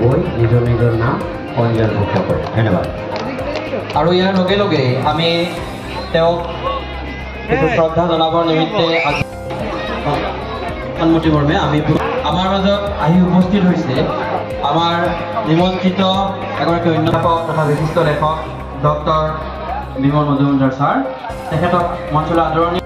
গৈ নিজৰ নিজৰ নাম পঞ্জীয়নভুক্ত কৰে। ধন্যবাদ। আৰু ইয়াৰ লগে লগে আমি তেওঁক শ্ৰদ্ধা জনাবৰ নিমিত্তে সন্মতি মৰ্মে আমি আমাৰ মাজত আহি উপস্থিত হৈছে আমাৰ নিমন্ত্ৰিত এগৰাকী অধ্যাপক তথা বিশিষ্ট লেখক ডক্টৰ বিমল মজুমদাৰ ছাৰ। তেখেতক মঞ্চলৈ আদৰণি।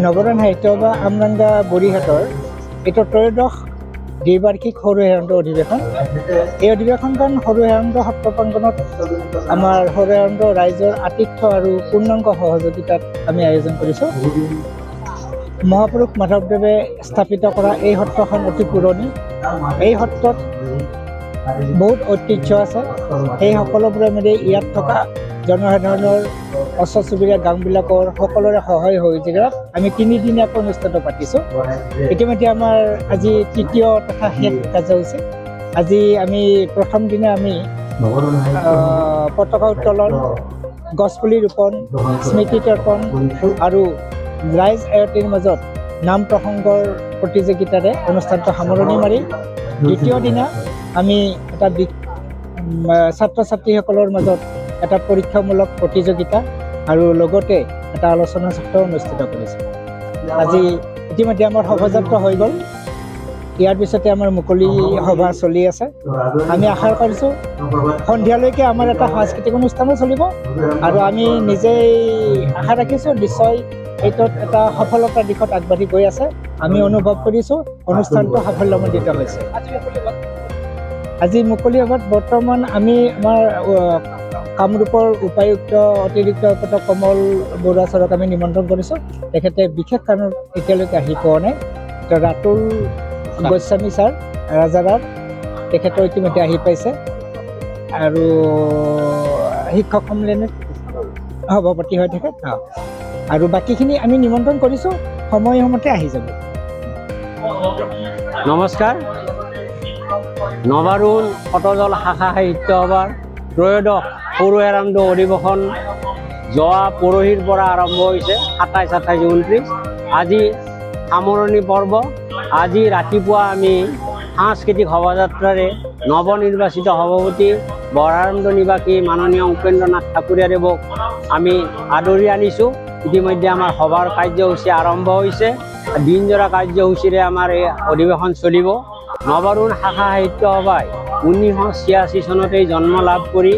নৱৰণ সাহিত্য বা আমৰাংগা বৰিহাটৰ এইটো ত্ৰয়োদশ দ্বিবাৰ্ষিক সৰু হেৰান্ত অধিৱেশন। এই অধিৱেশনখন সৰু হেৰান্ত সত্ৰ প্ৰাংগণত আমাৰ সৰু হেৰান্ত ৰাইজৰ আতিথ্য আৰু পূৰ্ণাংগ সহযোগিতাত আমি আয়োজন কৰিছোঁ। মহাপুৰুষ মাধৱদেৱে স্থাপিত কৰা এই সত্ৰখন অতি পুৰণি। এই সত্ৰত বহুত ঐতিহ্য আছে। সেই সকলোবোৰে মিলি ইয়াত থকা জনসাধাৰণৰ ওচৰ চুবুৰীয়া গাঁওবিলাকৰ সকলোৰে সহায় সহযোগিতাত আমি 3 দিনীয়াকৈ অনুষ্ঠানটো পাতিছোঁ। ইতিমধ্যে আমাৰ আজি তৃতীয় তথা শেষ কাৰ্যসূচী। আজি আমি প্ৰথম দিনা আমি পতাকা উত্তোলন, গছপুলি ৰোপণ, স্মৃতি তৰ্পণ আৰু ৰাইজ আয়তীৰ মাজত নাম প্ৰসংগৰ প্ৰতিযোগিতাৰে অনুষ্ঠানটো সামৰণি মাৰি দ্বিতীয় দিনা আমি এটা ছাত্ৰ ছাত্ৰীসকলৰ মাজত এটা পৰীক্ষামূলক প্ৰতিযোগিতা আৰু লগতে এটা আলোচনা চক্ৰ অনুষ্ঠিত কৰিছোঁ। আজি ইতিমধ্যে আমাৰ শোভাযাত্ৰা হৈ গ'ল। ইয়াৰ পিছতে আমাৰ মুকলি সভা চলি আছে। আমি আশা কৰিছোঁ সন্ধিয়ালৈকে আমাৰ এটা সাংস্কৃতিক অনুষ্ঠানো চলিব আৰু আমি নিজেই আশা ৰাখিছোঁ নিশ্চয় এইটোত এটা সফলতাৰ দিশত আগবাঢ়ি গৈ আছে। আমি অনুভৱ কৰিছোঁ অনুষ্ঠানটো সাফল্যমণ্ডিত হৈছে। আজি মুকলি সভাত বৰ্তমান আমি আমাৰ কামৰূপৰ উপায়ুক্ত অতিৰিক্ত আয়ুক্ত কমল বৰুৱা ছাৰক আমি নিমন্ত্ৰণ কৰিছোঁ। তেখেতে বিশেষ কাৰণত এতিয়ালৈকে আহি পোৱা নাই। ৰাতুল গোস্বামী ছাৰ ৰাজাৰাৰ তেখেতৰ ইতিমধ্যে আহি পাইছে আৰু শিক্ষক সন্মিলনত সভাপতি হৈ তেখেত আৰু বাকীখিনি আমি নিমন্ত্ৰণ কৰিছোঁ, সময়মতে আহি যাব। নমস্কাৰ। নৱাৰুণ শতদল শাখা সাহিত্য সভাৰ ত্ৰয়োদশ সৰু হেৰান্ত অধিৱেশন যোৱা পৰহিৰ পৰা আৰম্ভ হৈছে 27, 28, 29। আজি সামৰণি পৰ্ব। আজি ৰাতিপুৱা আমি সাংস্কৃতিক শোভাযাত্ৰাৰে নৱনিৰ্বাচিত সভাপতি বৰাৰন্দ নিবাসী মাননীয় উপেন্দ্ৰ নাথ ঠাকুৰীয়াদেৱক আমি আদৰি আনিছোঁ। ইতিমধ্যে আমাৰ সভাৰ কাৰ্যসূচী আৰম্ভ হৈছে। দিনজোৰা কাৰ্যসূচীৰে আমাৰ এই অধিৱেশন চলিব। নৱাৰুণ শাখা সাহিত্য সভাই 1986 চনতেই জন্ম লাভ কৰি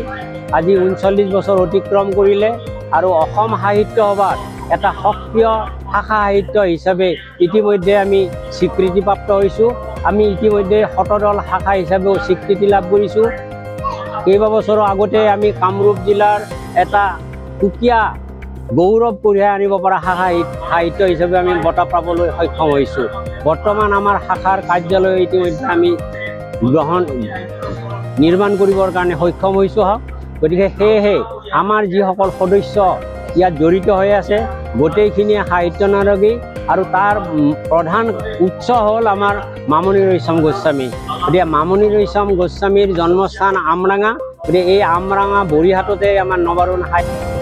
আজি 39 বছৰ অতিক্ৰম কৰিলে আৰু অসম সাহিত্য সভাত এটা সক্ৰিয় শাখা সাহিত্য হিচাপে ইতিমধ্যে আমি স্বীকৃতিপ্ৰাপ্ত হৈছোঁ। আমি ইতিমধ্যে শতদল শাখা হিচাপেও স্বীকৃতি লাভ কৰিছোঁ। কেইবাবছৰৰ আগতে আমি কামৰূপ জিলাৰ এটা সুকীয়া গৌৰৱ কঢ়িয়াই আনিব পৰা শাখা সাহিত্য হিচাপে আমি বঁটা পাবলৈ সক্ষম হৈছোঁ। বৰ্তমান আমাৰ শাখাৰ কাৰ্যালয় ইতিমধ্যে আমি নিৰ্মাণ কৰিবৰ কাৰণে সক্ষম হৈছোঁ। গতিকে সেয়েহে আমাৰ যিসকল সদস্য ইয়াত জড়িত হৈ আছে গোটেইখিনিয়ে সাহিত্য নাৰদী আৰু তাৰ প্ৰধান উৎস হ'ল আমাৰ মামণি ৰয়ছম গোস্বামী। গতিকে মামণি ৰয়ছম গোস্বামীৰ জন্মস্থান আমৰাঙা। গতিকে এই আমৰাঙা বৰিহাটতে আমাৰ নৱাৰুণ সাহিত্য